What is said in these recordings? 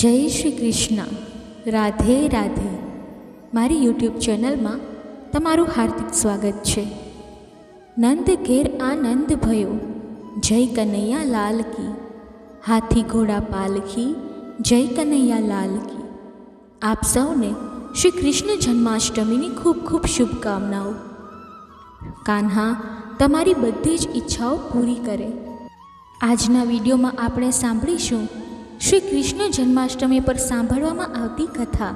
જય શ્રી કૃષ્ણ. રાધે રાધે. મારી યુટ્યુબ ચેનલમાં તમારું હાર્દિક સ્વાગત છે. નંદ ઘેર આનંદ ભયો, જય કનૈયા લાલ કી. હાથી ઘોડા પાલખી, જય કનૈયા લાલ કી. આપ સૌને શ્રી કૃષ્ણ જન્માષ્ટમીની ખૂબ ખૂબ શુભકામનાઓ. કાન્હા તમારી બધી જ ઈચ્છાઓ પૂરી કરે. આજના વિડીયોમાં આપણે સાંભળીશું શ્રી કૃષ્ણ જન્માષ્ટમી પર સાંભળવામાં આવતી કથા.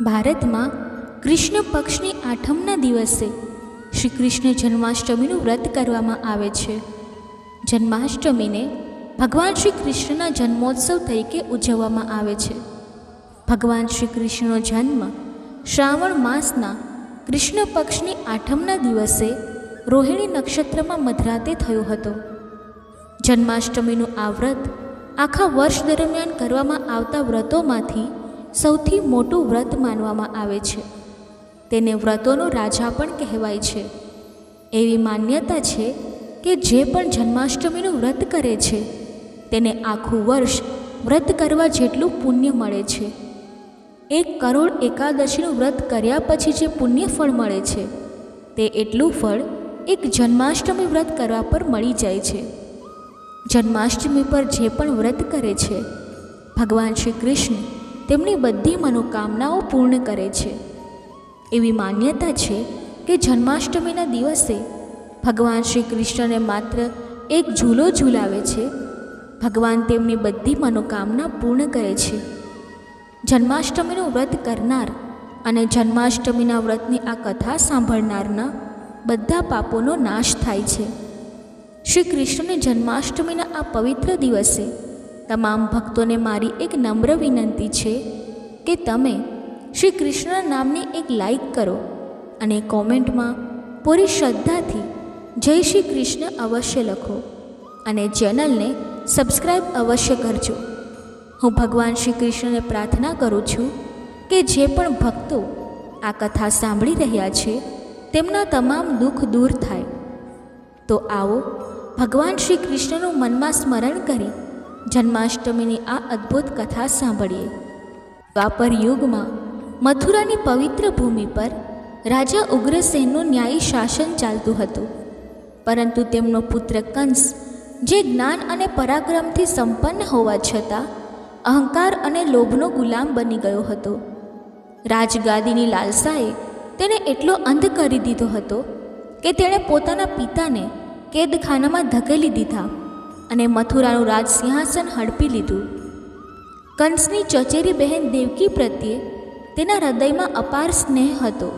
ભારતમાં કૃષ્ણ પક્ષની આઠમના દિવસે શ્રી કૃષ્ણ જન્માષ્ટમીનું વ્રત કરવામાં આવે છે. જન્માષ્ટમીને ભગવાન શ્રી કૃષ્ણના જન્મોત્સવ તરીકે ઉજવવામાં આવે છે. ભગવાન શ્રી કૃષ્ણનો જન્મ શ્રાવણ માસના કૃષ્ણ પક્ષની આઠમના દિવસે રોહિણી નક્ષત્રમાં મધરાતે થયો હતો. જન્માષ્ટમીનું આ વ્રત આખા વર્ષ દરમિયાન કરવામાં આવતા વ્રતોમાંથી સૌથી મોટું વ્રત માનવામાં આવે છે. તેને વ્રતોનો રાજા પણ કહેવાય છે. એવી માન્યતા છે કે જે પણ જન્માષ્ટમીનું વ્રત કરે છે તેને આખું વર્ષ વ્રત કરવા જેટલું પુણ્ય મળે છે. 1 કરોડ એકાદશીનું વ્રત કર્યા પછી જે પુણ્ય ફળ મળે છે તે એટલું ફળ એક જન્માષ્ટમી વ્રત કરવા પર મળી જાય છે. જન્માષ્ટમી પર જે પણ વ્રત કરે છે ભગવાન શ્રી કૃષ્ણ તેમની બધી મનોકામનાઓ પૂર્ણ કરે છે. એવી માન્યતા છે કે જન્માષ્ટમીના દિવસે ભગવાન શ્રી કૃષ્ણને માત્ર એક ઝૂલો ઝૂલાવે છે. ભગવાન તેમની બધી મનોકામના પૂર્ણ કરે છે. જન્માષ્ટમીનું વ્રત કરનાર અને જન્માષ્ટમીના વ્રતની આ કથા સાંભળનારના બધા પાપોનો નાશ થાય છે. શ્રી કૃષ્ણની જન્માષ્ટમીના આ પવિત્ર દિવસે તમામ ભક્તોને મારી એક નમ્ર વિનંતી છે કે તમે શ્રી કૃષ્ણ નામની એક લાઈક કરો અને કોમેન્ટમાં પૂરી શ્રદ્ધાથી જય શ્રી કૃષ્ણ અવશ્ય લખો અને ચેનલને સબસ્ક્રાઈબ અવશ્ય કરજો. હું ભગવાન શ્રી કૃષ્ણને પ્રાર્થના કરું છું કે જે પણ ભક્તો આ કથા સાંભળી રહ્યા છે તેમના તમામ દુઃખ દૂર થાય. તો આવો ભગવાન શ્રી કૃષ્ણનું મનમાં સ્મરણ કરી જન્માષ્ટમીની આ અદ્ભુત કથા સાંભળીએ. દ્વાપર યુગમાં મથુરાની પવિત્ર ભૂમિ પર રાજા ઉગ્રસેનનું ન્યાયી શાસન ચાલતું હતું. પરંતુ તેમનો પુત્ર કંસ, જે જ્ઞાન અને પરાક્રમથી સંપન્ન હોવા છતાં અહંકાર અને લોભનો ગુલામ બની ગયો હતો. રાજગાદીની લાલસાએ તેને એટલો અંધ કરી દીધો હતો કે તેણે પોતાના પિતાને કેદખાનામાં ધકેલી દીધા અને મથુરાનું રાજ સિંહાસન હડપી લીધું. કંસની ચચેરી બહેન દેવકી પ્રત્યે તેના હૃદયમાં અપાર સ્નેહ હતો,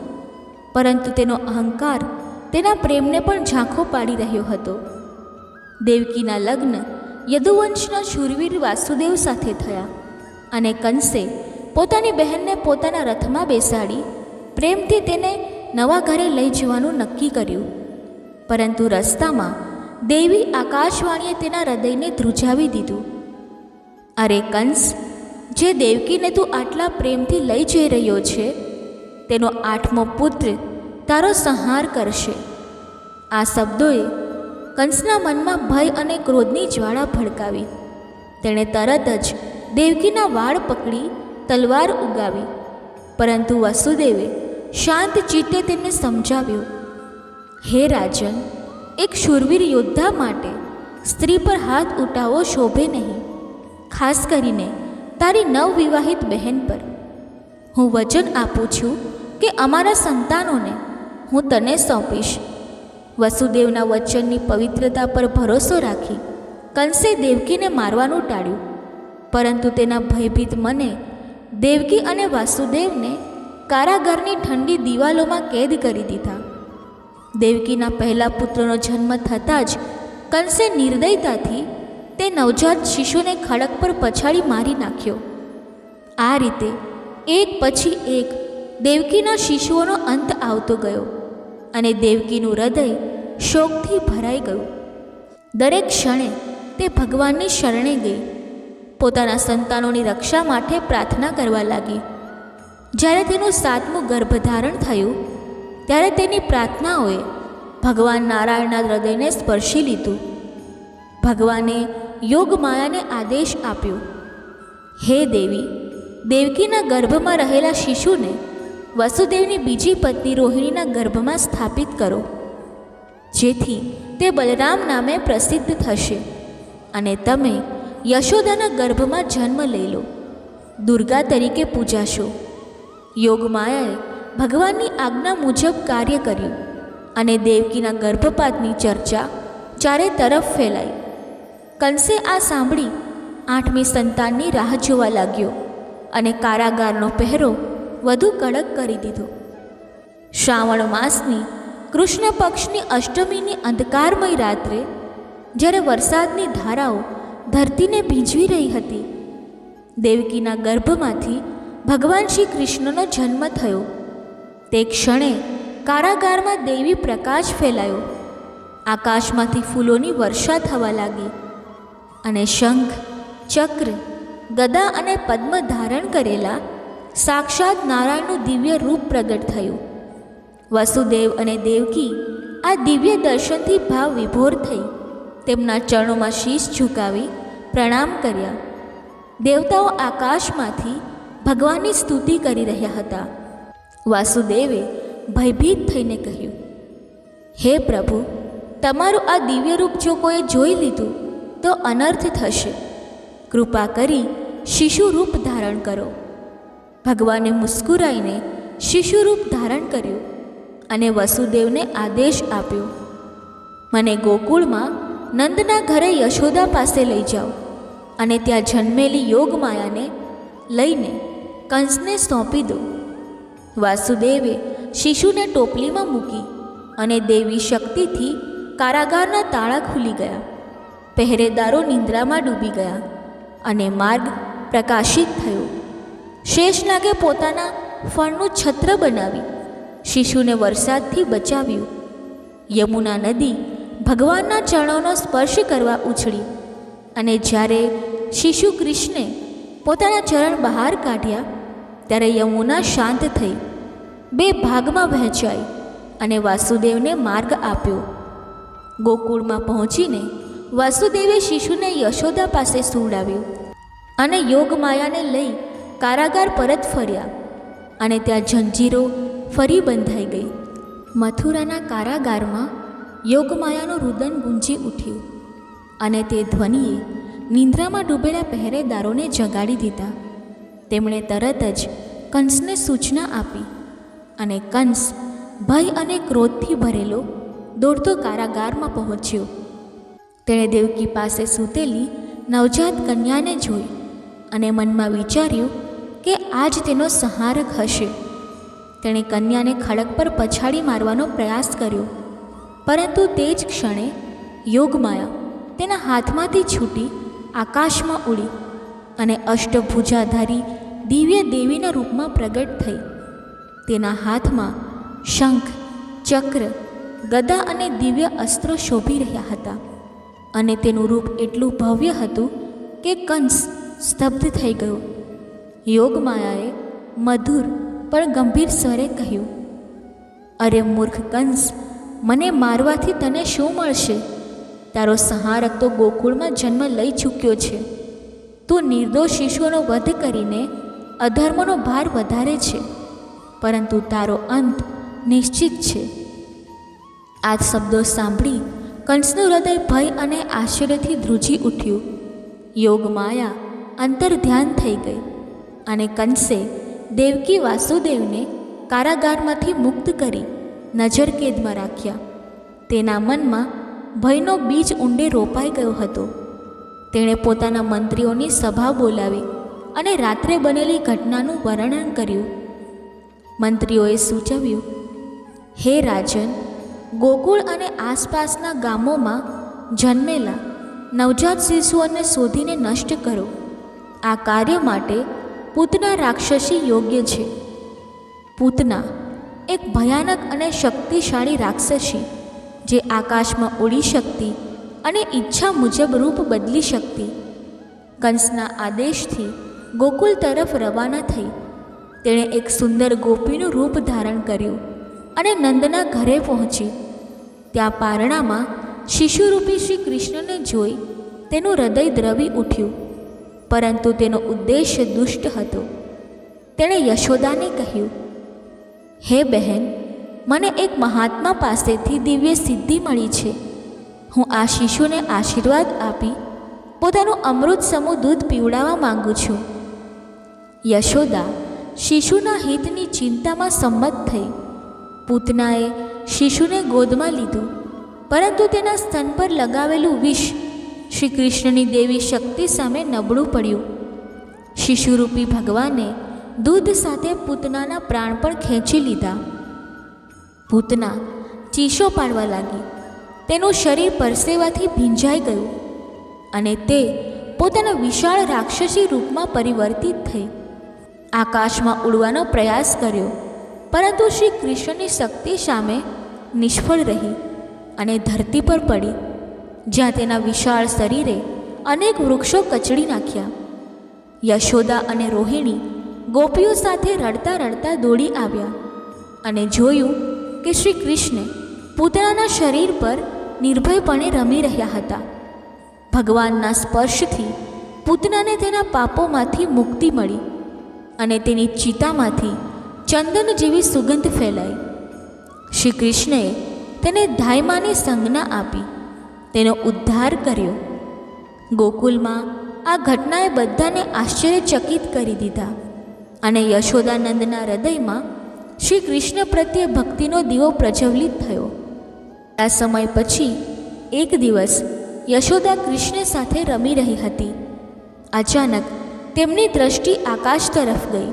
પરંતુ તેનો અહંકાર તેના પ્રેમને પણ ઝાંખો પાડી રહ્યો હતો. દેવકીના લગ્ન યદુવંશના શૂરવીર વાસુદેવ સાથે થયા અને કંસે પોતાની બહેનને પોતાના રથમાં બેસાડી પ્રેમથી તેને નવા ઘરે લઈ જવાનું નક્કી કર્યું. પરંતુ રસ્તામાં દેવી આકાશવાણીએ તેના હૃદયને ધ્રુજાવી દીધું. અરે કંસ, જે દેવકીને તું આટલા પ્રેમથી લઈ જઈ રહ્યો છે તેનો 8મો પુત્ર તારો સંહાર કરશે. આ શબ્દોએ કંસના મનમાં ભય અને ક્રોધની જ્વાળા ભડકાવી. તેણે તરત જ દેવકીના વાળ પકડી તલવાર ઉગાવી. પરંતુ વસુદેવે શાંત ચિત્તે તેને સમજાવ્યું, હે રાજન, એક શૂરવીર યોદ્ધા માટે સ્ત્રી પર હાથ ઉઠાવવો શોભે નહીં, ખાસ કરીને તારી નવવિવાહિત બહેન પર. હું વચન આપું છું કે અમારા સંતાનોને હું તને સોંપીશ. વસુદેવના વચનની પવિત્રતા પર ભરોસો રાખી કંસે દેવકીને મારવાનું ટાળ્યું. પરંતુ તેના ભયભીત મને દેવકી અને વાસુદેવને કારાગારની ઠંડી દિવાલોમાં કેદ કરી દીધા. દેવકીના પહેલા પુત્રનો જન્મ થતાં જ કંસે નિર્દયતાથી તે નવજાત શિશુને ખડક પર પછાડી મારી નાખ્યો. આ રીતે એક પછી એક દેવકીના શિશુઓનો અંત આવતો ગયો અને દેવકીનું હૃદય શોકથી ભરાઈ ગયું. દરેક ક્ષણે તે ભગવાનની શરણે ગઈ. પોતાના સંતાનોની રક્ષા માટે પ્રાર્થના કરવા લાગી. જ્યારે તેનું 7મું ગર્ભધારણ થયું ત્યારે તેની પ્રાર્થનાઓએ ભગવાન નારાયણના હૃદયને સ્પર્શી લીધું. ભગવાને યોગમાયાને આદેશ આપ્યો, હે દેવી, દેવકીના ગર્ભમાં રહેલા શિશુને વસુદેવની બીજી પત્ની રોહિણીના ગર્ભમાં સ્થાપિત કરો, જેથી તે બલરામ નામે પ્રસિદ્ધ થશે અને તમે યશોદાના ગર્ભમાં જન્મ લઈ લો, દુર્ગા તરીકે પૂજાશો. યોગમાયાએ ભગવાનની આજ્ઞા મુજબ કાર્ય કર્યું અને દેવકીના ગર્ભપાતની ચર્ચા ચારે તરફ ફેલાઈ. કંસે આ સાંભળી 8મી સંતાનની રાહ જોવા લાગ્યો અને કારાગારનો પહેરો વધુ કડક કરી દીધો. શ્રાવણ માસની કૃષ્ણ પક્ષની અષ્ટમીની અંધકારમય રાત્રે, જ્યારે વરસાદની ધારાઓ ધરતીને ભીંજવી રહી હતી, દેવકીના ગર્ભમાંથી ભગવાન શ્રી કૃષ્ણનો જન્મ થયો. તે ક્ષણે કારાગારમાં દૈવી પ્રકાશ ફેલાયો, આકાશમાંથી ફૂલોની વર્ષા થવા લાગી અને શંખ, ચક્ર, ગદા અને પદ્મ ધારણ કરેલા સાક્ષાત નારાયણનું દિવ્ય રૂપ પ્રગટ થયું. વસુદેવ અને દેવકી આ દિવ્ય દર્શનથી ભાવ વિભોર થઈ તેમના ચરણોમાં શીશ ઝુકાવી પ્રણામ કર્યા. દેવતાઓ આકાશમાંથી ભગવાનની સ્તુતિ કરી રહ્યા હતા. વાસુદેવે ભયભીત થઈને કહ્યું, હે પ્રભુ, તમારું આ દિવ્ય રૂપ જો કોઈએ જોઈ લીધું તો અનર્થ થશે. કૃપા કરી શિશુ રૂપ ધારણ કરો. ભગવાને મુસ્કુરાઈને શિશુ રૂપ ધારણ કર્યું અને વસુદેવને આદેશ આપ્યો, મને ગોકુળમાં નંદના ઘરે યશોદા પાસે લઈ જાઓ અને ત્યાં જન્મેલી યોગમાયાને લઈને કંસને સોંપી દો. વાસુદેવે શિશુને ટોપલીમાં મૂકી અને દેવી શક્તિથી કારાગારના તાળા ખુલી ગયા. પહેરેદારો નિંદ્રામાં ડૂબી ગયા અને માર્ગ પ્રકાશિત થયો. શેષનાગે પોતાના ફળનું છત્ર બનાવી શિશુને વરસાદથી બચાવ્યું. યમુના નદી ભગવાનના ચરણોનો સ્પર્શ કરવા ઉછળી અને જ્યારે શિશુ કૃષ્ણે પોતાના ચરણ બહાર કાઢ્યા ત્યારે યમુના શાંત થઈ 2 ભાગમાં વહેંચાઈ અને વાસુદેવને માર્ગ આપ્યો. ગોકુળમાં પહોંચીને વાસુદેવે શિશુને યશોદા પાસે સુવડાવ્યું અને યોગમાયાને લઈ કારાગાર પરત ફર્યા અને ત્યાં જંજીરો ફરી બંધાઈ ગઈ. મથુરાના કારાગારમાં યોગમાયાનું રુદન ગુંજી ઉઠ્યું અને તે ધ્વનિએ નિંદ્રામાં ડૂબેલા પહેરેદારોને જગાડી દીધા. તેમણે તરત જ કંસને સૂચના આપી અને કંસ ભય અને ક્રોધથી ભરેલો દોડતો કારાગારમાં પહોંચ્યો. તેણે દેવકી પાસે સૂતેલી નવજાત કન્યાને જોઈ અને મનમાં વિચાર્યું કે આજ તેનો સંહારક હશે. તેણે કન્યાને ખડક પર પછાડી મારવાનો પ્રયાસ કર્યો, પરંતુ તે જ ક્ષણે યોગમાયા તેના હાથમાંથી છૂટી આકાશમાં ઉડી અને અષ્ટભુજાધારી દિવ્ય દેવીના રૂપમાં પ્રગટ થઈ. તેના હાથમાં શંખ, ચક્ર, ગદા અને દિવ્ય અસ્ત્રો શોભી રહ્યા હતા અને તેનું રૂપ એટલું ભવ્ય હતું કે કંસ સ્તબ્ધ થઈ ગયો. યોગમાયાએ મધુર પણ ગંભીર સ્વરે કહ્યું, અરે મૂર્ખ કંસ, મને મારવાથી તને શું મળશે? તારો સંહારક તો ગોકુળમાં જન્મ લઈ ચૂક્યો છે. તું નિર્દોષ શિશુઓનો વધ કરીને અધર્મનો ભાર વધારે છે, પરંતુ તારો અંત નિશ્ચિત છે. આ શબ્દો સાંભળી કંસનું હૃદય ભય અને આશ્ચર્યથી ધ્રુજી ઉઠ્યું. યોગમાયા અંતર ધ્યાન થઈ ગઈ અને કંસે દેવકી વાસુદેવને કારાગારમાંથી મુક્ત કરી નજરકેદમાં રાખ્યા. તેના મનમાં ભયનો બીજ ઊંડે રોપાઈ ગયો હતો. તેણે પોતાના મંત્રીઓની સભા બોલાવી અને રાત્રે બનેલી ઘટનાનું વર્ણન કર્યું. મંત્રીઓએ સૂચવ્યું, હે રાજન, ગોકુળ અને આસપાસના ગામોમાં જન્મેલા નવજાત શિશુઓને શોધીને નષ્ટ કરો. આ કાર્ય માટે પૂતના રાક્ષસી યોગ્ય છે. પૂતના એક ભયાનક અને શક્તિશાળી રાક્ષસી જે આકાશમાં ઉડી શકતી અને ઈચ્છા મુજબ રૂપ બદલી શકતી. કંસના આદેશથી ગોકુલ તરફ રવાના થઈ. તેણે એક સુંદર ગોપીનું રૂપ ધારણ કર્યું અને નંદના ઘરે પહોંચી. ત્યાં પારણામાં શિશુરૂપી શ્રી કૃષ્ણને જોઈ તેનું હૃદય દ્રવી ઉઠ્યું. પરંતુ તેનો ઉદ્દેશ્ય દુષ્ટ હતો. તેણે યશોદાને કહ્યું, હે બહેન, મને એક મહાત્મા પાસેથી દિવ્ય સિદ્ધિ મળી છે. હું આ શિશુને આશીર્વાદ આપી પોતાનું અમૃત સમૂહ દૂધ પીવડાવવા માંગુ છું. યશોદા શિશુના હિતની ચિંતામાં સંમત થઈ. પૂતનાએ શિશુને ગોદમાં લીધું, પરંતુ તેના સ્તન પર લગાવેલું વિષ શ્રી કૃષ્ણની દેવી શક્તિ સામે નબળું પડ્યું. શિશુરૂપી ભગવાને દૂધ સાથે પૂતનાના પ્રાણ પણ ખેંચી લીધા. પૂતના ચીસો પાડવા લાગી. તેનું શરીર પરસેવાથી ભીંજાઈ ગયું અને તે પોતાના વિશાળ રાક્ષસી રૂપમાં પરિવર્તિત થઈ. આકાશમાં ઉડવાનો પ્રયાસ કર્યો, પરંતુ શ્રી કૃષ્ણની શક્તિ સામે નિષ્ફળ રહી અને ધરતી પર પડી, જ્યાં તેના વિશાળ શરીરે અનેક વૃક્ષો કચડી નાખ્યા. યશોદા અને રોહિણી ગોપીઓ સાથે રડતા રડતા દોડી આવ્યા અને જોયું કે શ્રી કૃષ્ણ પૂતનાના શરીર પર નિર્ભયપણે રમી રહ્યા હતા. ભગવાનના સ્પર્શથી પૂતનાને તેના પાપોમાંથી મુક્તિ મળી અને તેની ચિતામાંથી ચંદન જેવી સુગંધ ફેલાઈ. શ્રી કૃષ્ણએ તેને ધાયમાની સંજ્ઞા આપી તેનો ઉદ્ધાર કર્યો. ગોકુલમાં આ ઘટનાએ બધાને આશ્ચર્યચકિત કરી દીધા અને યશોદાનંદના હૃદયમાં શ્રી કૃષ્ણ પ્રત્યે ભક્તિનો દીવો પ્રજ્વલિત થયો. આ સમય પછી એક દિવસ યશોદા કૃષ્ણ સાથે રમી રહી હતી. અચાનક તેમની દ્રષ્ટિ આકાશ તરફ ગઈ,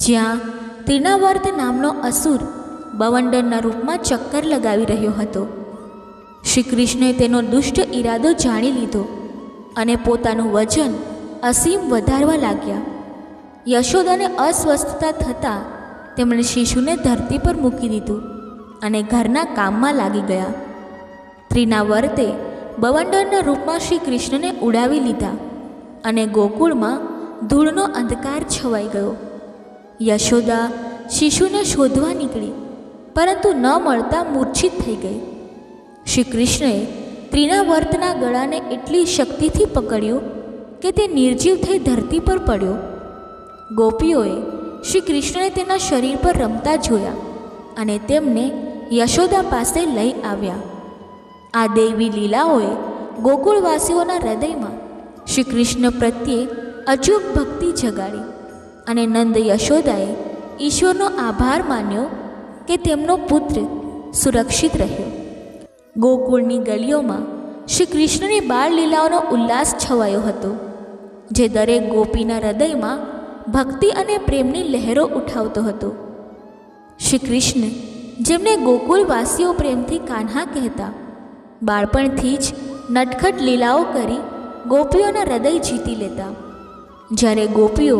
જ્યાં ત્રિનાવર્ત નામનો અસુર બવંડરના રૂપમાં ચક્કર લગાવી રહ્યો હતો. શ્રી કૃષ્ણે તેનો દુષ્ટ ઈરાદો જાણી લીધો અને પોતાનું વજન અસીમ વધારવા લાગ્યા. યશોદાને અસ્વસ્થતા થતાં તેમણે શિશુને ધરતી પર મૂકી દીધું અને ઘરના કામમાં લાગી ગયા. ત્રિનાવર્તે બવંડરના રૂપમાં શ્રી કૃષ્ણને ઉડાવી લીધા અને ગોકુળમાં ધૂળનો અંધકાર છવાઈ ગયો. યશોદા શિશુને શોધવા નીકળી, પરંતુ ન મળતા મૂર્છિત થઈ ગઈ. શ્રી કૃષ્ણએ ત્રિનાવર્તના ગળાને એટલી શક્તિથી પકડ્યું કે તે નિર્જીવ થઈ ધરતી પર પડ્યો. ગોપીઓએ શ્રી કૃષ્ણને તેના શરીર પર રમતા જોયા અને તેમને યશોદા પાસે લઈ આવ્યા. આ દૈવી લીલાઓએ ગોકુળવાસીઓના હૃદયમાં શ્રી કૃષ્ણ પ્રત્યે અચૂક ભક્તિ જગાડી અને નંદ યશોદાએ ઈશ્વરનો આભાર માન્યો કે તેમનો પુત્ર સુરક્ષિત રહ્યો. ગોકુળની ગલીઓમાં શ્રી કૃષ્ણની બાળ લીલાઓનો ઉલ્લાસ છવાયો હતો, જે દરેક ગોપીના હૃદયમાં ભક્તિ અને પ્રેમની લહેરો ઉઠાવતો હતો. શ્રી કૃષ્ણ, જેમને ગોકુળવાસીઓ પ્રેમથી કાન્હા કહેતા, બાળપણથી જ નટખટ લીલાઓ કરી ગોપીઓના હૃદય જીતી લેતા. જ્યારે ગોપીઓ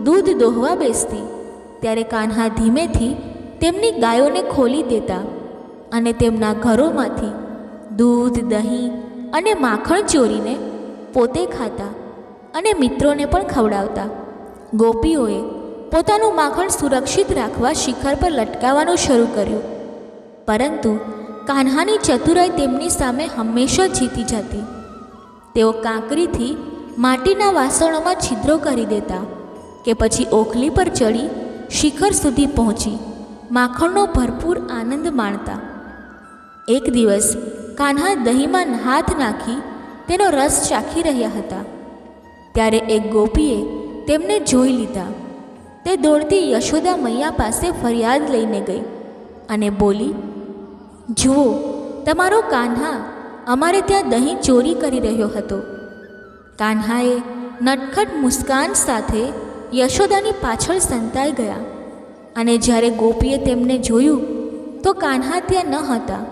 દૂધ દોહવા બેસતી, ત્યારે કાન્હા ધીમેથી તેમની ગાયોને ખોલી દેતા અને તેમના ઘરોમાંથી દૂધ, દહીં અને માખણ ચોરીને પોતે ખાતા અને મિત્રોને પણ ખવડાવતા. ગોપીઓએ પોતાનું માખણ સુરક્ષિત રાખવા શિખર પર લટકાવવાનું શરૂ કર્યું, પરંતુ કાન્હાની ચતુરાઈ તેમની સામે હંમેશા જીતી જતી. તેઓ કાંકરીથી માટીના વાસણોમાં છિદ્રો કરી દેતા કે પછી ઓખલી પર ચડી શિખર સુધી પહોંચી માખણનો ભરપૂર આનંદ માણતા. એક દિવસ કાન્હા દહીંમાં હાથ નાખી તેનો રસ ચાખી રહ્યા હતા, ત્યારે એક ગોપીએ તેમને જોઈ લીધા. તે દોડતી યશોદા મૈયા પાસે ફરિયાદ લઈને ગઈ અને બોલી, જુઓ, તમારો કાન્હા અમારે ત્યાં દહીં ચોરી કરી રહ્યો હતો. કાન્હાએ નટખટ મુસ્કાન સાથે યશોદાની પાછળ સંતાઈ ગયા અને જ્યારે ગોપીએ તેમને જોયું તો કાન્હા ત્યાં ન હતા,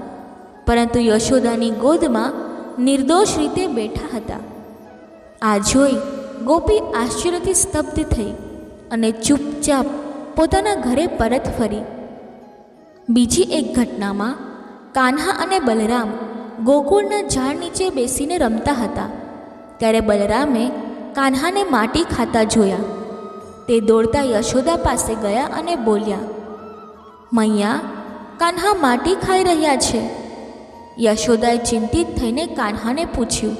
પરંતુ યશોદાની ગોદમાં નિર્દોષ રીતે બેઠા હતા. આ જોઈ ગોપી આશ્ચર્યથી સ્તબ્ધ થઈ અને ચૂપચાપ પોતાના ઘરે પરત ફરી. બીજી એક ઘટનામાં કાન્હા અને બલરામ ગોકુળના ઝાડ નીચે બેસીને રમતા હતા, ત્યારે બલરામે કાન્હાને માટી ખાતા જોયા. તે દોડતા યશોદા પાસે ગયા અને બોલ્યા, મૈયા, કાન્હા માટી ખાઈ રહ્યા છે. યશોદાએ ચિંતિત થઈને કાન્હાને પૂછ્યું,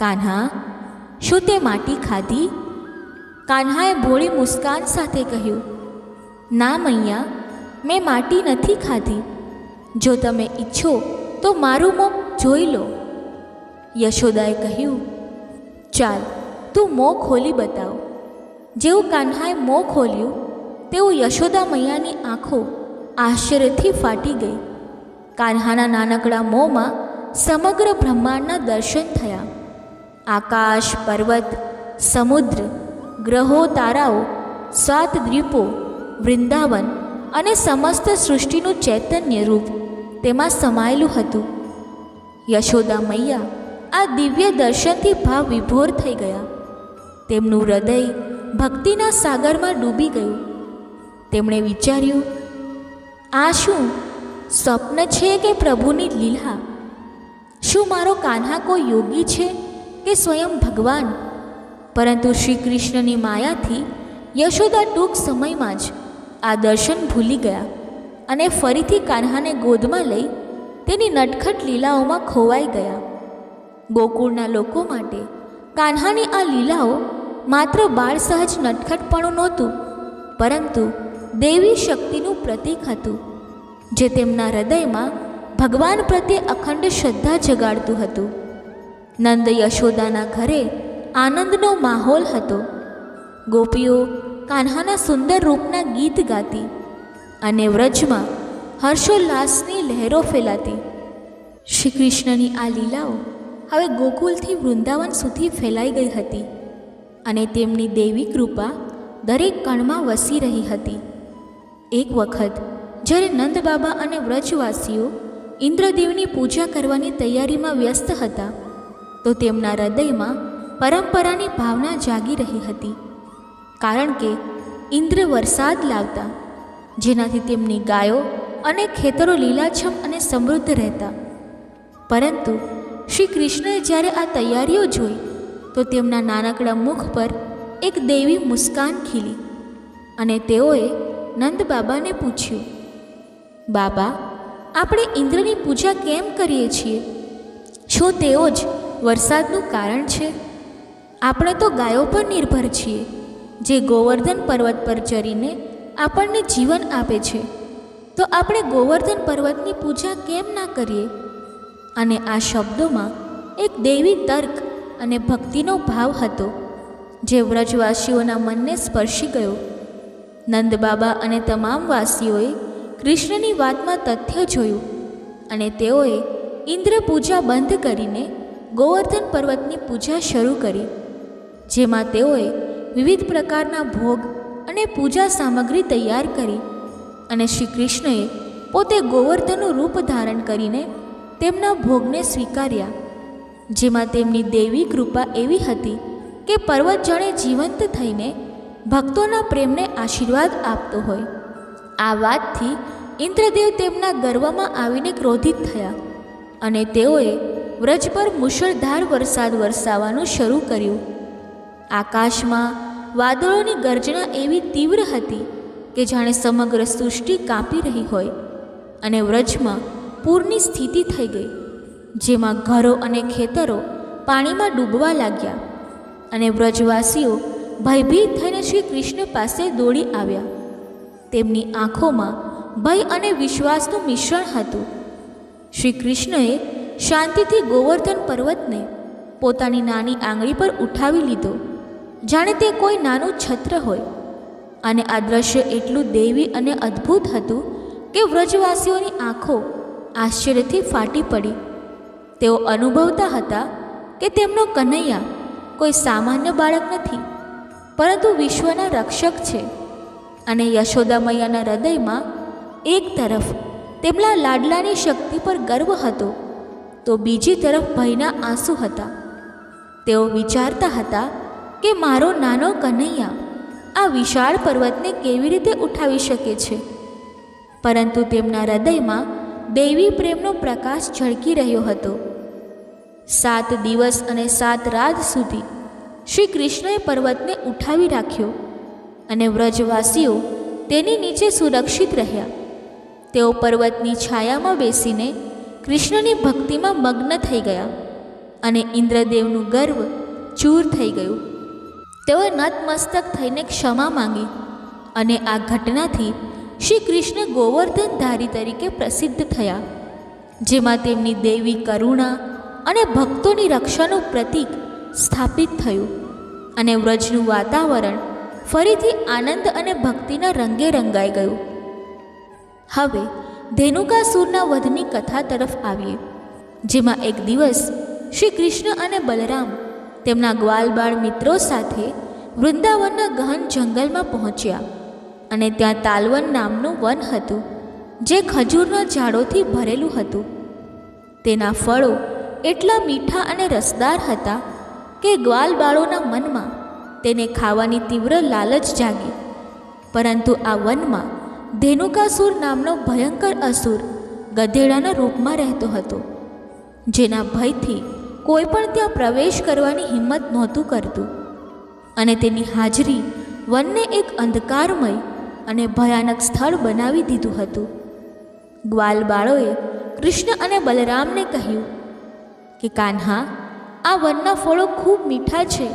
કાન્હા, શું તે માટી ખાધી? કાન્હાએ ભોળી મુસ્કાન સાથે કહ્યું, ના મૈયા, મેં માટી નથી ખાધી. જો તમે ઈચ્છો તો મારું મોં જોઈ લો. યશોદાએ કહ્યું, ચાલ તું મોં ખોલી બતાવ. જેવું કાન્હાએ મોં ખોલ્યું તેવું યશોદા મૈયાની આંખો આશ્ચર્યથી ફાટી ગઈ. કાન્હાના નાનકડા મોંમાં સમગ્ર બ્રહ્માંડના દર્શન થયા. આકાશ, પર્વત, સમુદ્ર, ગ્રહો, તારાઓ, 7 દ્વીપો, વૃંદાવન અને સમસ્ત સૃષ્ટિનું ચૈતન્ય રૂપ તેમાં સમાયેલું હતું. યશોદા મૈયા આ દિવ્ય દર્શનથી ભાવ વિભોર થઈ ગયા. તેમનું હૃદય ભક્તિના સાગરમાં ડૂબી ગયું. તેમણે વિચાર્યું, આ શું સ્વપ્ન છે કે પ્રભુની લીલા? શું મારો કાન્હા કોઈ યોગી છે કે સ્વયં ભગવાન? પરંતુ શ્રી કૃષ્ણની માયાથી યશોદા ટૂંક સમયમાં જ આ દર્શન ભૂલી ગયા અને ફરીથી કાન્હાને ગોદમાં લઈ તેની નટખટ લીલાઓમાં ખોવાઈ ગયા. ગોકુળના લોકો માટે કાન્હાની આ લીલાઓ માત્ર બાળ સહજ નટખટપણું નહોતું, પરંતુ દેવી શક્તિનું પ્રતીક હતું, જે તેમના હૃદયમાં ભગવાન પ્રત્યે અખંડ શ્રદ્ધા જગાડતું હતું. નંદ યશોદાના ઘરે આનંદનો માહોલ હતો. ગોપીઓ કાન્હાના સુંદર રૂપના ગીત ગાતી અને વ્રજમાં હર્ષોલ્લાસની લહેરો ફેલાતી. શ્રી કૃષ્ણની આ લીલાઓ હવે ગોકુલથી વૃંદાવન સુધી ફેલાઈ ગઈ હતી અને તેમની દેવી કૃપા દરેક કણમાં વસી રહી હતી. એક વખત જ્યારે નંદબાબા અને વ્રજવાસીઓ ઇન્દ્રદેવની પૂજા કરવાની તૈયારીમાં વ્યસ્ત હતા, તો તેમના હૃદયમાં પરંપરાની ભાવના જાગી રહી હતી. કારણ કે ઇન્દ્ર વરસાદ લાવતા, જેનાથી તેમની ગાયો અને ખેતરો લીલાછમ અને સમૃદ્ધ રહેતા. પરંતુ શ્રી કૃષ્ણએ જ્યારે આ તૈયારીઓ જોઈ તો તેમના નાનકડા મુખ પર એક દેવી મુસ્કાન ખીલી અને તેઓએ નંદ બાબાને પૂછ્યું, બાબા, આપણે ઇન્દ્રની પૂજા કેમ કરીએ છીએ? શું તેઓ જ વરસાદનું કારણ છે? આપણે તો ગાયો પર નિર્ભર છીએ, જે ગોવર્ધન પર્વત પર ચરીને આપણને જીવન આપે છે. તો આપણે ગોવર્ધન પર્વતની પૂજા કેમ ના કરીએ? અને આ શબ્દોમાં એક દૈવી તર્ક અને ભક્તિનો ભાવ હતો, જે વ્રજવાસીઓના મનને સ્પર્શી ગયો. નંદ બાબા અને તમામ વાસીઓએ કૃષ્ણની વાતમાં તથ્ય જોયું અને તેઓએ ઇન્દ્ર પૂજા બંધ કરીને ગોવર્ધન પર્વતની પૂજા શરૂ કરી, જેમાં તેઓએ વિવિધ પ્રકારના ભોગ અને પૂજા સામગ્રી તૈયાર કરી અને શ્રી કૃષ્ણએ પોતે ગોવર્ધનનું રૂપ ધારણ કરીને તેમના ભોગને સ્વીકાર્યા, જેમાં તેમની દેવી કૃપા એવી હતી કે પર્વત જાણે જીવંત થઈને ભક્તોના પ્રેમને આશીર્વાદ આપતો હોય. આ વાતથી ઇન્દ્રદેવ તેમના ગર્વમાં આવીને ક્રોધિત થયા અને તેઓએ વ્રજ પર મુશળધાર વરસાદ વરસાવવાનું શરૂ કર્યું. આકાશમાં વાદળોની ગર્જના એવી તીવ્ર હતી કે જાણે સમગ્ર સૃષ્ટિ કાપી રહી હોય અને વ્રજમાં પૂરની સ્થિતિ થઈ ગઈ, જેમાં ઘરો અને ખેતરો પાણીમાં ડૂબવા લાગ્યા અને વ્રજવાસીઓ ભયભીત થઈને શ્રી કૃષ્ણ પાસે દોડી આવ્યા. તેમની આંખોમાં ભય અને વિશ્વાસનું મિશ્રણ હતું. શ્રી કૃષ્ણએ શાંતિથી ગોવર્ધન પર્વતને પોતાની નાની આંગળી પર ઉઠાવી લીધો, જાણે તે કોઈ નાનું છત્ર હોય. અને આ દ્રશ્ય એટલું દૈવી અને અદ્ભુત હતું કે વ્રજવાસીઓની આંખો આશ્ચર્યથી ફાટી પડી. તેઓ અનુભવતા હતા કે તેમનો કનૈયા કોઈ સામાન્ય બાળક નથી, પરંતુ વિશ્વના રક્ષક છે. અને યશોદા મૈયાના હૃદયમાં એક તરફ તેમના લાડલાની શક્તિ પર ગર્વ હતો, તો બીજી તરફ ભયના આંસુ હતા. તેઓ વિચારતા હતા કે મારો નાનો કનૈયા આ વિશાળ પર્વતને કેવી રીતે ઉઠાવી શકે છે. પરંતુ તેમના હૃદયમાં દૈવી પ્રેમનો પ્રકાશ ઝળકી રહ્યો હતો. 7 દિવસ અને 7 રાત સુધી શ્રી કૃષ્ણએ પર્વતને ઉઠાવી રાખ્યો અને વ્રજવાસીઓ તેની નીચે સુરક્ષિત રહ્યા. તેઓ પર્વતની છાયામાં બેસીને કૃષ્ણની ભક્તિમાં મગ્ન થઈ ગયા અને ઇન્દ્રદેવનું ગર્વ ચૂર થઈ ગયું. તેઓએ નતમસ્તક થઈને ક્ષમા માંગી અને આ ઘટનાથી શ્રી કૃષ્ણ ગોવર્ધનધારી તરીકે પ્રસિદ્ધ થયા, જેમાં તેમની દેવી કરુણા અને ભક્તોની રક્ષાનું પ્રતીક સ્થાપિત થયું અને વ્રજનું વાતાવરણ ફરીથી આનંદ અને ભક્તિના રંગે રંગાઈ ગયું. હવે ધેનુકાસુરના વધની કથા તરફ આવીએ, જેમાં એક દિવસ શ્રી કૃષ્ણ અને બલરામ તેમના ગ્વાલબાળ મિત્રો સાથે વૃંદાવનના ગહન જંગલમાં પહોંચ્યા અને ત્યાં તાલવન નામનું વન હતું, જે ખજૂરના ઝાડોથી ભરેલું હતું. તેના ફળો એટલા મીઠા અને રસદાર હતા કે ગ્વાલબાળોના મનમાં તેને ખાવાની તીવ્ર લાલચ જાગી. પરંતુ આ વનમાં ધેનુકાસુર નામનો ભયંકર અસુર ગધેડાના રૂપમાં રહેતો હતો, જેના ભયથી કોઈ પણ ત્યાં પ્રવેશ કરવાની હિંમત નહોતું કરતું અને તેની હાજરી વનને એક અંધકારમય અને ભયાનક સ્થળ બનાવી દીધું હતું. ગ્વાલબાળોએ કૃષ્ણ અને બલરામને કહ્યું કે કાન્હા, આ વનના ફળો ખૂબ મીઠા છે,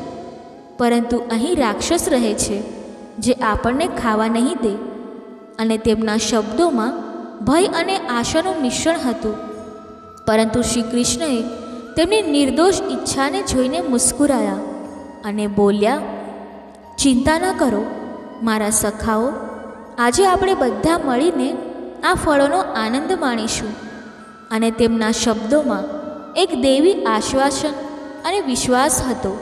પરંતુ અહીં રાક્ષસ રહે છે જે આપણને ખાવા નહીં દે. અને તેમના શબ્દોમાં ભય અને આશાનું મિશ્રણ હતું. પરંતુ શ્રી કૃષ્ણએ તેમની નિર્દોષ ઈચ્છાને જોઈને મુસ્કુરાયા અને બોલ્યા, ચિંતા ન કરો મારા સખાઓ, આજે આપણે બધા મળીને આ ફળોનો આનંદ માણીશું. અને તેમના શબ્દોમાં એક દૈવી આશ્વાસન અને વિશ્વાસ હતો,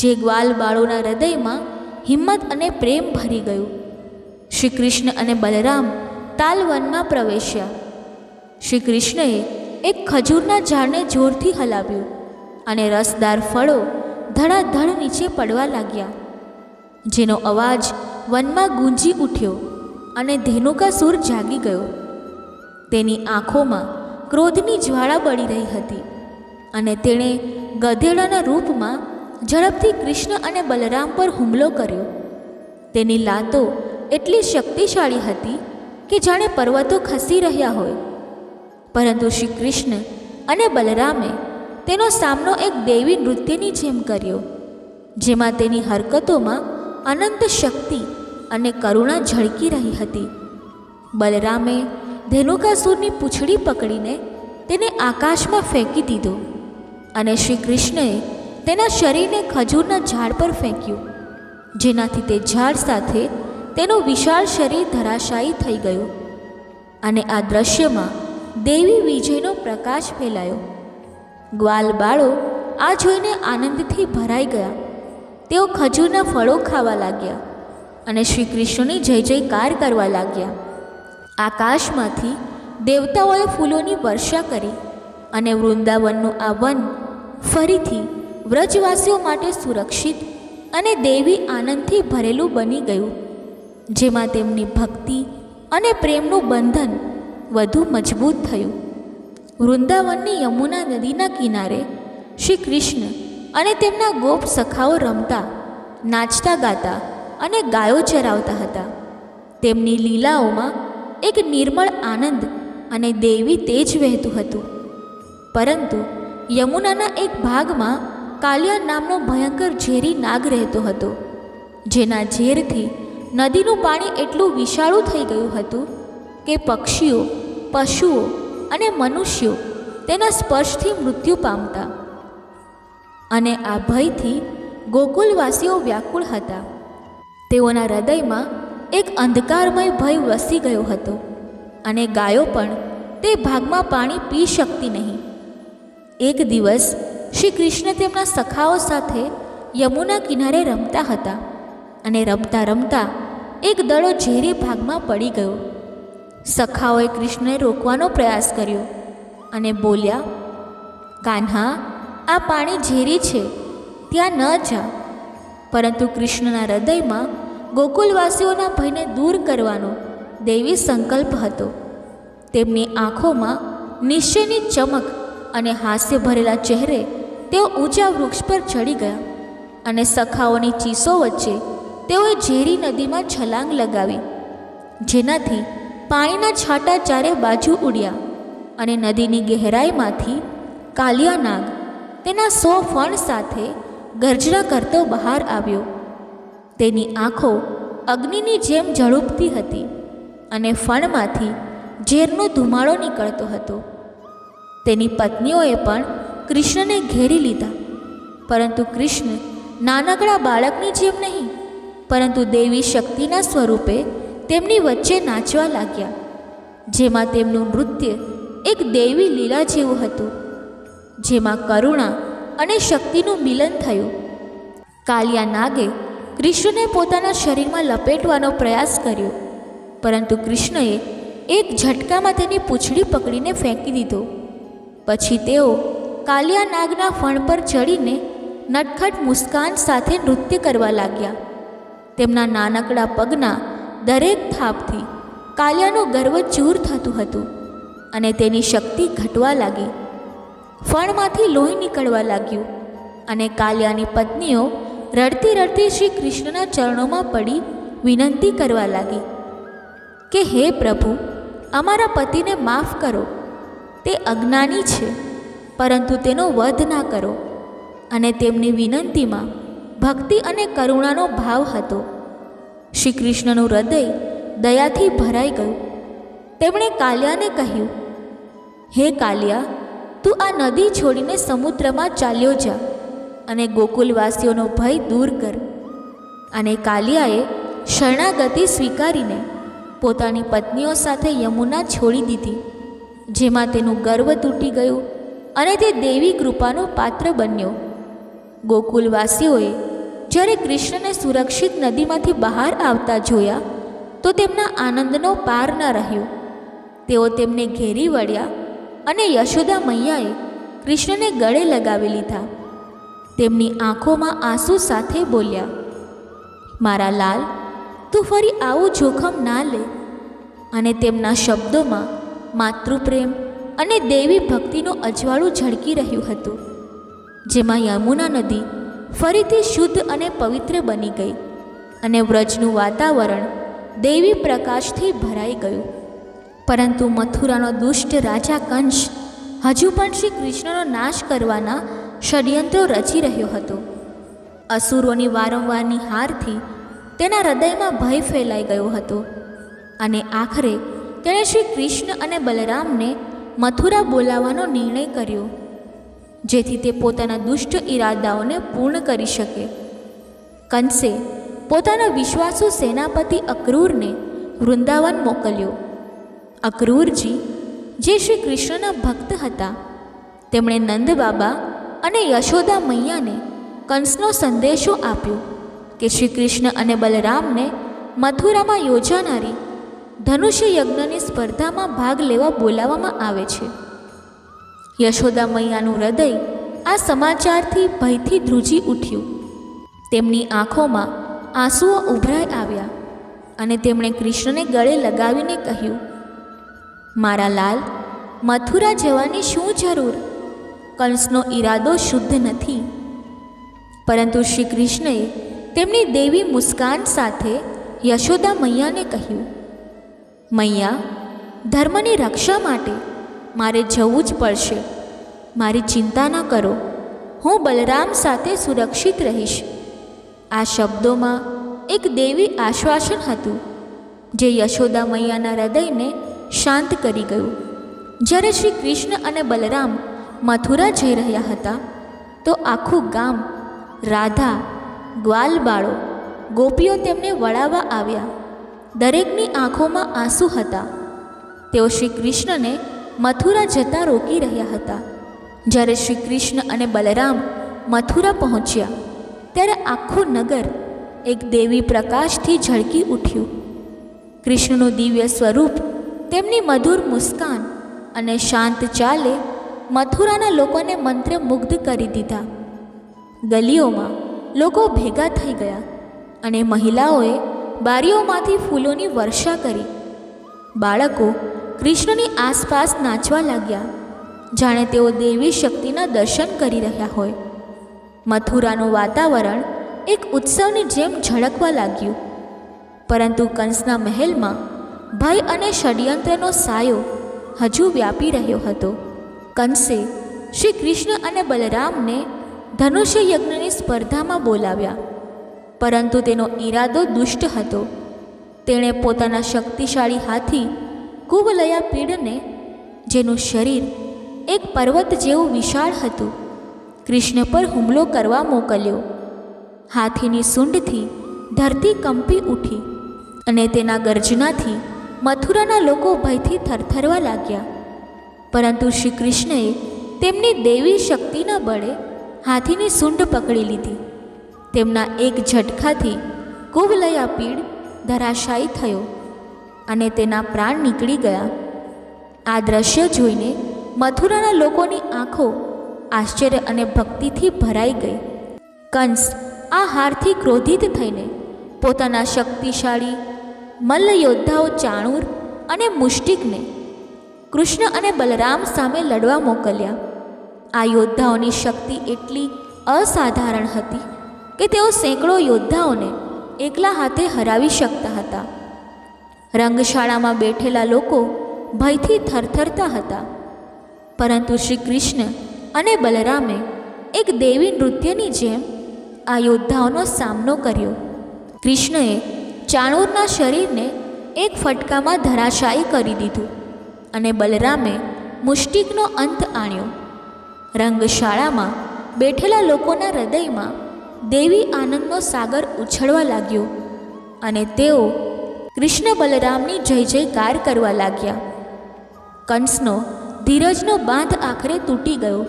જે ગ્વાલબાળોના હૃદયમાં હિંમત અને પ્રેમ ભરી ગયું. શ્રી કૃષ્ણ અને બલરામ તાલવનમાં પ્રવેશ્યા. શ્રી કૃષ્ણએ એક ખજૂરના ઝાડને જોરથી હલાવ્યું અને રસદાર ફળો ધડાધડ નીચે પડવા લાગ્યા, જેનો અવાજ વનમાં ગૂંજી ઉઠ્યો અને ધેનુકાસુર જાગી ગયો. તેની આંખોમાં ક્રોધની જ્વાળા બળી રહી હતી અને તેણે ગધેડાના રૂપમાં ઝડપથી કૃષ્ણ અને બલરામ પર હુમલો કર્યો. તેની લાતો એટલી શક્તિશાળી હતી કે જાણે પર્વતો ખસી રહ્યા હોય. પરંતુ શ્રી કૃષ્ણ અને બલરામે તેનો સામનો એક દૈવી નૃત્યની જેમ કર્યો, જેમાં તેની હરકતોમાં અનંત શક્તિ અને કરુણા ઝળકી રહી હતી. બલરામે ધેનુકાસુરની પૂંછડી પકડીને તેને આકાશમાં ફેંકી દીધો અને શ્રી કૃષ્ણએ તેના શરીરને ખજૂરના ઝાડ પર ફેંક્યું, જેનાથી તે ઝાડ સાથે તેનું વિશાળ શરીર ધરાશાયી થઈ ગયું. અને આ દ્રશ્યમાં દેવી વિજયનો પ્રકાશ ફેલાયો. ગ્વાલબાળો આ જોઈને આનંદથી ભરાઈ ગયા. તેઓ ખજૂરના ફળો ખાવા લાગ્યા અને શ્રી કૃષ્ણની જય જયકાર કરવા લાગ્યા. આકાશમાંથી દેવતાઓએ ફૂલોની વર્ષા કરી અને વૃંદાવનનું આ વન ફરીથી વ્રજવાસીઓ માટે સુરક્ષિત અને દેવી આનંદથી ભરેલું બની ગયું, જેમાં તેમની ભક્તિ અને પ્રેમનું બંધન વધુ મજબૂત થયું. વૃંદાવનની યમુના નદીના કિનારે શ્રી કૃષ્ણ અને તેમના ગોપ સખાઓ રમતા, નાચતા ગાતા અને ગાયો ચરાવતા હતા. તેમની લીલાઓમાં એક નિર્મળ આનંદ અને દૈવી તેજ વહેતું હતું. પરંતુ યમુનાના એક ભાગમાં કાલિયા નામનો ભયંકર ઝેરી નાગ રહેતો હતો, જેના ઝેરથી નદીનું પાણી એટલું વિશાળું થઈ ગયું હતું કે પક્ષીઓ, પશુઓ અને મનુષ્યો તેના સ્પર્શથી મૃત્યુ પામતા. અને આ ભયથી ગોકુલવાસીઓ વ્યાકુળ હતા. તેઓના હૃદયમાં એક અંધકારમય ભય વસી ગયો હતો અને ગાયો પણ તે ભાગમાં પાણી પી શકતી નહીં. એક દિવસ શ્રી કૃષ્ણ તેમના સખાઓ સાથે યમુના કિનારે રમતા હતા અને રમતા રમતા એક દડો ઝેરી ભાગમાં પડી ગયો. સખાઓએ કૃષ્ણને રોકવાનો પ્રયાસ કર્યો અને બોલ્યા, કાન્હા, આ પાણી ઝેરી છે, ત્યાં ન જા. પરંતુ કૃષ્ણના હૃદયમાં ગોકુલવાસીઓના ભયને દૂર કરવાનો દૈવી સંકલ્પ હતો. તેમની આંખોમાં નિશ્ચયની ચમક અને હાસ્ય ભરેલા ચહેરે તેઓ ઊંચા વૃક્ષ પર ચડી ગયા અને સખાઓની ચીસો વચ્ચે તેઓએ ઝેરી નદીમાં છલાંગ લગાવી, જેનાથી પાણીના છાંટા ચારે બાજુ ઉડ્યા અને નદીની ગહેરાઈમાંથી કાલિયા નાગ તેના 100 ફણ સાથે ગર્જના કરતો બહાર આવ્યો. તેની આંખો અગ્નિની જેમ ઝળુપતી હતી અને ફણમાંથી ઝેરનો ધુમાડો નીકળતો હતો. તેની પત્નીઓએ પણ કૃષ્ણને ઘેરી લીધા, પરંતુ કૃષ્ણ નાનકડા બાળકની જેમ નહીં, પરંતુ દેવી શક્તિના સ્વરૂપે તેમની વચ્ચે નાચવા લાગ્યા, જેમાં તેમનું નૃત્ય એક દેવી લીલા જેવું હતું, જેમાં કરુણા અને શક્તિનું મિલન થયું. કાલિયા નાગે કૃષ્ણને પોતાના શરીરમાં લપેટવાનો પ્રયાસ કર્યો, પરંતુ કૃષ્ણએ એક ઝટકામાં તેની પૂંછડી પકડીને ફેંકી દીધો. પછી તેઓ કાલિયા નાગના ફણ પર ચડીને નટખટ મુસ્કાન સાથે નૃત્ય કરવા લાગ્યા. તેમના નાનકડા પગના દરેક થાપથી કાલિયાનું ગર્વ ચૂર થતું હતું અને તેની શક્તિ ઘટવા લાગી. ફણમાંથી લોહી નીકળવા લાગ્યું અને કાલિયાની પત્નીઓ રડતી રડતી શ્રી કૃષ્ણના ચરણોમાં પડી વિનંતી કરવા લાગી કે હે પ્રભુ, અમારા પતિને માફ કરો. તે અજ્ઞાની છે, પરંતુ તેનો વધ ના કરો. અને તેમની વિનંતીમાં ભક્તિ અને કરુણાનો ભાવ હતો. શ્રી કૃષ્ણનું હૃદય દયાથી ભરાઈ ગયું. તેમણે કાલિયાને કહ્યું, હે કાલિયા, તું આ નદી છોડીને સમુદ્રમાં ચાલ્યો જા અને ગોકુલવાસીઓનો ભય દૂર કર. અને કાલિયાએ શરણાગતિ સ્વીકારીને પોતાની પત્નીઓ સાથે યમુના છોડી દીધી, જેમાં તેનું ગર્વ તૂટી ગયું અને તે દેવી કૃપાનો પાત્ર બન્યો. ગોકુલવાસીઓએ જ્યારે કૃષ્ણને સુરક્ષિત નદીમાંથી બહાર આવતા જોયા તો તેમના આનંદનો પાર ન રહ્યો. તેઓ તેમને ઘેરી વળ્યા અને યશોદા મૈયાએ કૃષ્ણને ગળે લગાવી લીધા. તેમની આંખોમાં આંસુ સાથે બોલ્યા, મારા લાલ, તું ફરી આવું જોખમ ના લે. અને તેમના શબ્દોમાં માતૃપ્રેમ અને દેવી ભક્તિનું અજવાળું ઝળકી રહ્યું હતું, જેમાં યમુના નદી ફરીથી શુદ્ધ અને પવિત્ર બની ગઈ અને વ્રજનું વાતાવરણ દેવી પ્રકાશથી ભરાઈ ગયું. પરંતુ મથુરાનો દુષ્ટ રાજા કંસ હજુ પણ શ્રી કૃષ્ણનો નાશ કરવાના ષડયંત્રો રચી રહ્યો હતો. અસુરોની વારંવારની હારથી તેના હૃદયમાં ભય ફેલાઈ ગયો હતો અને આખરે તેણે શ્રી કૃષ્ણ અને બલરામને મથુરા બોલાવવાનો નિર્ણય કર્યો, જેથી તે પોતાના દુષ્ટ ઈરાદાઓને પૂર્ણ કરી શકે. કંસે પોતાના વિશ્વાસુ સેનાપતિ અક્રૂરને વૃંદાવન મોકલ્યો. અક્રૂરજી, જે શ્રી કૃષ્ણના ભક્ત હતા, તેમણે નંદ બાબા અને યશોદા મૈયાને કંસનો સંદેશો આપ્યો કે શ્રી કૃષ્ણ અને બલરામને મથુરામાં યોજાનારી ધનુષ્ય યજ્ઞની સ્પર્ધામાં ભાગ લેવા બોલાવવામાં આવે છે. યશોદા મૈયાનું હૃદય આ સમાચારથી ભયથી ધ્રુજી ઉઠ્યું. તેમની આંખોમાં આંસુઓ ઉભરાઈ આવ્યા અને તેમણે કૃષ્ણને ગળે લગાવીને કહ્યું, મારા લાલ, મથુરા જવાની શું જરૂર? કંસનો ઈરાદો શુદ્ધ નથી. પરંતુ શ્રી કૃષ્ણએ તેમની દેવી મુસ્કાન સાથે યશોદા મૈયાને કહ્યું, મૈયા, ધર્મની રક્ષા માટે મારે જવું જ પડશે. મારી ચિંતા ન કરો, હું બલરામ સાથે સુરક્ષિત રહીશ. આ શબ્દોમાં એક દેવી આશ્વાસન હતું, જે યશોદા મૈયાના હૃદયને શાંત કરી ગયું. જ્યારે શ્રી કૃષ્ણ અને બલરામ મથુરા જઈ રહ્યા હતા તો આખું ગામ, રાધા, ગ્વાલબાળો, ગોપીઓ તેમને વળાવવા આવ્યા. દરેકની આંખોમાં આંસુ હતા. તેઓ શ્રી કૃષ્ણને મથુરા જતા રોકી રહ્યા હતા. જ્યારે શ્રી કૃષ્ણ અને બલરામ મથુરા પહોંચ્યા ત્યારે આખું નગર એક દેવી પ્રકાશથી ઝળકી ઉઠ્યું. કૃષ્ણનું દિવ્ય સ્વરૂપ, તેમની મધુર મુસ્કાન અને શાંત ચાલે મથુરાના લોકોને મંત્રમુગ્ધ કરી દીધા. ગલીઓમાં લોકો ભેગા થઈ ગયા અને મહિલાઓએ બારીઓમાંથી ફૂલોની વર્ષા કરી. બાળકો કૃષ્ણની આસપાસ નાચવા લાગ્યા, જાણે તેઓ દેવી શક્તિના દર્શન કરી રહ્યા હોય. મથુરાનું વાતાવરણ એક ઉત્સવની જેમ ઝળકવા લાગ્યું. પરંતુ કંસના મહેલમાં ભય અને ષડયંત્રનો સાયો હજુ વ્યાપી રહ્યો હતો. કંસે શ્રી કૃષ્ણ અને બલરામને ધનુષ્ય યજ્ઞની સ્પર્ધામાં બોલાવ્યા, પરંતુ તેનો ઈરાદો દુષ્ટ હતો. તેણે પોતાના શક્તિશાળી હાથી કુવલયા પીડને, જેનું શરીર એક પર્વત જેવું વિશાળ હતું, કૃષ્ણ પર હુમલો કરવા મોકલ્યો. હાથીની સૂંઢથી ધરતી કંપી ઉઠી અને તેના ગર્જનાથી મથુરાના લોકો ભયથી થરથરવા લાગ્યા. પરંતુ શ્રી કૃષ્ણએ તેમની દેવી શક્તિના બળે હાથીની સૂંઢ પકડી લીધી. તેમના એક ઝટકાથી કુવલયા પીડ ધરાશાયી થયો અને તેના પ્રાણ નીકળી ગયા. આ દ્રશ્ય જોઈને મથુરાના લોકોની આંખો આશ્ચર્ય અને ભક્તિથી ભરાઈ ગઈ. કંસ આ હારથી ક્રોધિત થઈને પોતાના શક્તિશાળી મલ્લયોદ્ધાઓ ચાણૂર અને મુષ્ટિકને કૃષ્ણ અને બલરામ સામે લડવા મોકલ્યા. આ યોદ્ધાઓની શક્તિ એટલી અસાધારણ હતી કે તેઓ સેંકડો યોદ્ધાઓને એકલા હાથે હરાવી શકતા હતા. રંગશાળામાં બેઠેલા લોકો ભયથી થરથરતા હતા. પરંતુ શ્રી કૃષ્ણ અને બલરામે એક દેવી નૃત્યની જેમ આ યોદ્ધાઓનો સામનો કર્યો. કૃષ્ણએ ચાણૂરના શરીરને એક ફટકામાં ધરાશાયી કરી દીધું અને બલરામે મુષ્ટિકનો અંત આણ્યો. રંગશાળામાં બેઠેલા લોકોના હૃદયમાં દેવી આનંદનો સાગર ઉછળવા લાગ્યો અને તેઓ કૃષ્ણ બલરામની જય જયકાર કરવા લાગ્યા. કંસનો ધીરજનો બાંધ આખરે તૂટી ગયો.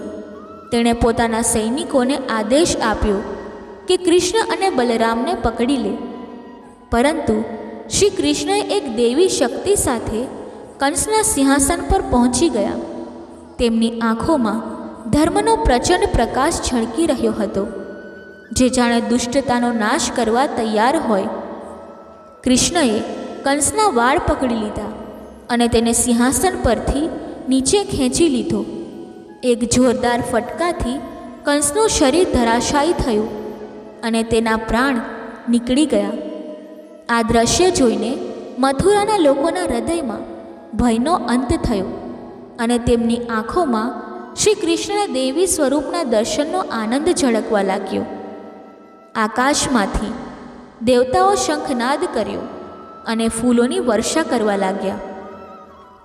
તેણે પોતાના સૈનિકોને આદેશ આપ્યો કે કૃષ્ણ અને બલરામને પકડી લે. પરંતુ શ્રી કૃષ્ણએ એક દેવી શક્તિ સાથે કંસના સિંહાસન પર પહોંચી ગયા. તેમની આંખોમાં ધર્મનો પ્રચંડ પ્રકાશ ઝળકી રહ્યો હતો, જે જાણે દુષ્ટતાનો નાશ કરવા તૈયાર હોય. કૃષ્ણએ કંસના વાળ પકડી લીધા અને તેને સિંહાસન પરથી નીચે ખેંચી લીધો. એક જોરદાર ફટકાથી કંસનું શરીર ધરાશાયી થયું અને તેના પ્રાણ નીકળી ગયા. આ દ્રશ્ય જોઈને મથુરાના લોકોના હૃદયમાં ભયનો અંત થયો અને તેમની આંખોમાં શ્રી કૃષ્ણના દેવી સ્વરૂપના દર્શનનો આનંદ ઝળકવા લાગ્યો. આકાશમાંથી દેવતાઓ શંખનાદ કર્યો અને ફૂલોની વર્ષા કરવા લાગ્યા.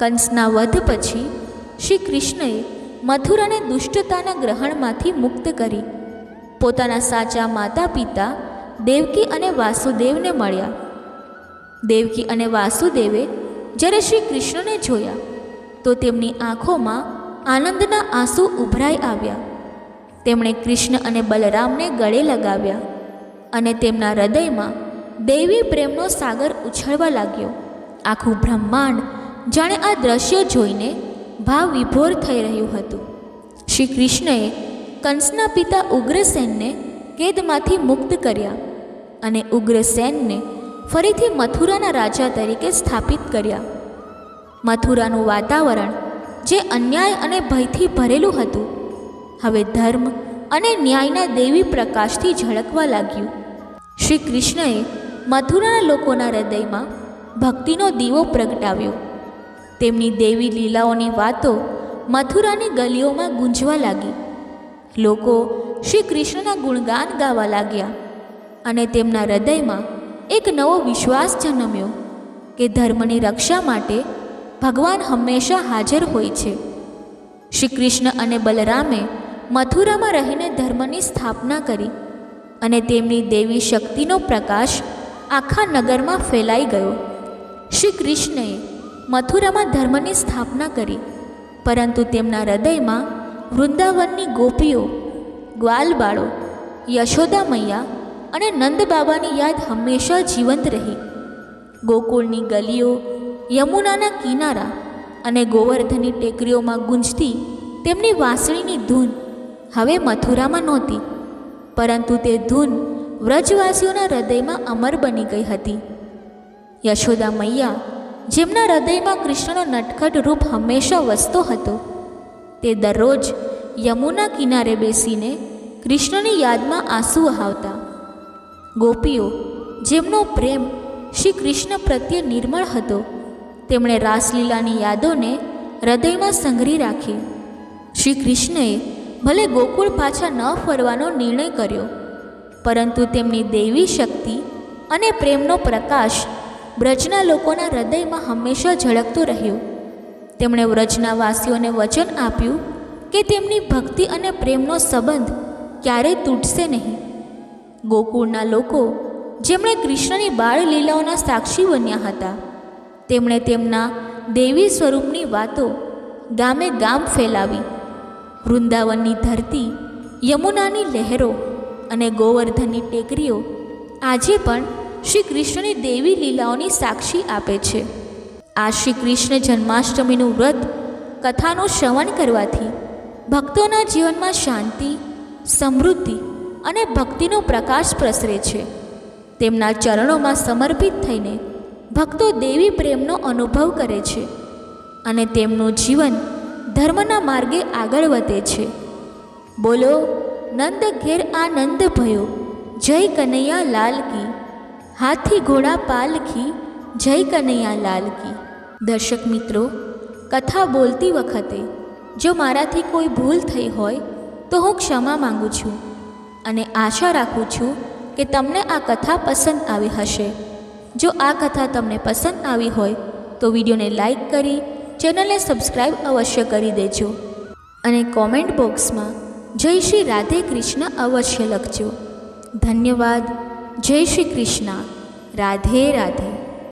કંસના વધ પછી શ્રી કૃષ્ણએ મથુરાને દુષ્ટતાના ગ્રહણમાંથી મુક્ત કરી પોતાના સાચા માતા પિતા દેવકી અને વાસુદેવને મળ્યા. દેવકી અને વાસુદેવે જ્યારે શ્રી કૃષ્ણને જોયા તો તેમની આંખોમાં આનંદના આંસુ ઉભરાઈ આવ્યા. તેમણે કૃષ્ણ અને બલરામને ગળે લગાવ્યા અને તેમના હૃદયમાં દૈવી પ્રેમનો સાગર ઉછળવા લાગ્યો. આખું બ્રહ્માંડ જાણે આ દ્રશ્ય જોઈને ભાવ વિભોર થઈ રહ્યું હતું. શ્રી કૃષ્ણએ કંસના પિતા ઉગ્રસેનને કેદમાંથી મુક્ત કર્યા અને ઉગ્રસેનને ફરીથી મથુરાના રાજા તરીકે સ્થાપિત કર્યા. મથુરાનું વાતાવરણ જે અન્યાય અને ભયથી ભરેલું હતું, હવે ધર્મ અને ન્યાયના દેવી પ્રકાશથી ઝળકવા લાગ્યું. શ્રી કૃષ્ણએ મથુરાના લોકોના હૃદયમાં ભક્તિનો દીવો પ્રગટાવ્યો. તેમની દેવી લીલાઓની વાતો મથુરાની ગલીઓમાં ગૂંજવા લાગી. લોકો શ્રી કૃષ્ણના ગુણગાન ગાવા લાગ્યા અને તેમના હૃદયમાં એક નવો વિશ્વાસ જન્મ્યો કે ધર્મની રક્ષા માટે ભગવાન હંમેશા હાજર હોય છે. શ્રી કૃષ્ણ અને બલરામે મથુરામાં રહીને ધર્મની સ્થાપના કરી અને તેમની દેવી શક્તિનો પ્રકાશ આખા નગરમાં ફેલાઈ ગયો. શ્રી કૃષ્ણએ મથુરામાં ધર્મની સ્થાપના કરી, પરંતુ તેમના હૃદયમાં વૃંદાવનની ગોપીઓ, ગ્વાલબાળો, યશોદા મૈયા અને નંદ બાબાની યાદ હંમેશા જીવંત રહી. ગોકુળની ગલીઓ, યમુનાના કિનારા અને ગોવર્ધનની ટેકરીઓમાં ગુંજતી તેમની વાંસળીની ધૂન હવે મથુરામાં નહોતી, પરંતુ તે ધૂન વ્રજવાસીઓના હૃદયમાં અમર બની ગઈ હતી. યશોદા મૈયા, જેમના હૃદયમાં કૃષ્ણનો નટખટ રૂપ હંમેશા વસતો હતો, તે દરરોજ યમુના કિનારે બેસીને કૃષ્ણની યાદમાં આંસુ વહાવતા. ગોપીઓ, જેમનો પ્રેમ શ્રી કૃષ્ણ પ્રત્યે નિર્મળ હતો, તેમણે રાસલીલાની યાદોને હૃદયમાં સંઘરી રાખી. શ્રી કૃષ્ણએ ભલે ગોકુળ પાછા ન ફરવાનો નિર્ણય કર્યો, પરંતુ તેમની દૈવી શક્તિ અને પ્રેમનો પ્રકાશ વ્રજના લોકોના હૃદયમાં હંમેશા ઝળકતો રહ્યો. તેમણે વ્રજના વાસીઓને વચન આપ્યું કે તેમની ભક્તિ અને પ્રેમનો સંબંધ ક્યારેય તૂટશે નહીં. ગોકુળના લોકો, જેમણે કૃષ્ણની બાળ લીલાઓના સાક્ષી બન્યા હતા, તેમણે તેમના દૈવી સ્વરૂપની વાતો ગામે ગામ ફેલાવી. વૃંદાવનની ધરતી, યમુનાની લહેરો અને ગોવર્ધનની ટેકરીઓ આજે પણ શ્રી કૃષ્ણની દેવી લીલાઓની સાક્ષી આપે છે. આ શ્રી કૃષ્ણ જન્માષ્ટમીનું વ્રત કથાનું શ્રવણ કરવાથી ભક્તોના જીવનમાં શાંતિ, સમૃદ્ધિ અને ભક્તિનો પ્રકાશ પ્રસરે છે. તેમના ચરણોમાં સમર્પિત થઈને ભક્તો દેવી પ્રેમનો અનુભવ કરે છે અને તેમનું જીવન ધર્મના માર્ગે આગળ વધે છે. બોલો નંદ ઘેર આનંદ ભયો, જય કનૈયા લાલ કી. હાથી ઘોડા પાલખી, જય કનૈયા લાલ કી. દર્શક મિત્રો, કથા બોલતી વખતે જો મારાથી કોઈ ભૂલ થઈ હોય તો હું ક્ષમા માંગુ છું અને આશા રાખું છું કે તમને આ કથા પસંદ આવી હશે. જો આ કથા તમને પસંદ આવી હોય તો વિડીયોને લાઈક કરી ચેનલને સબસ્ક્રાઈબ અવશ્ય કરી દેજો અને કોમેન્ટ બોક્સમાં જય શ્રી રાધે કૃષ્ણ અવશ્ય લખજો. ધન્યવાદ. જય શ્રી કૃષ્ણ. રાધે રાધે.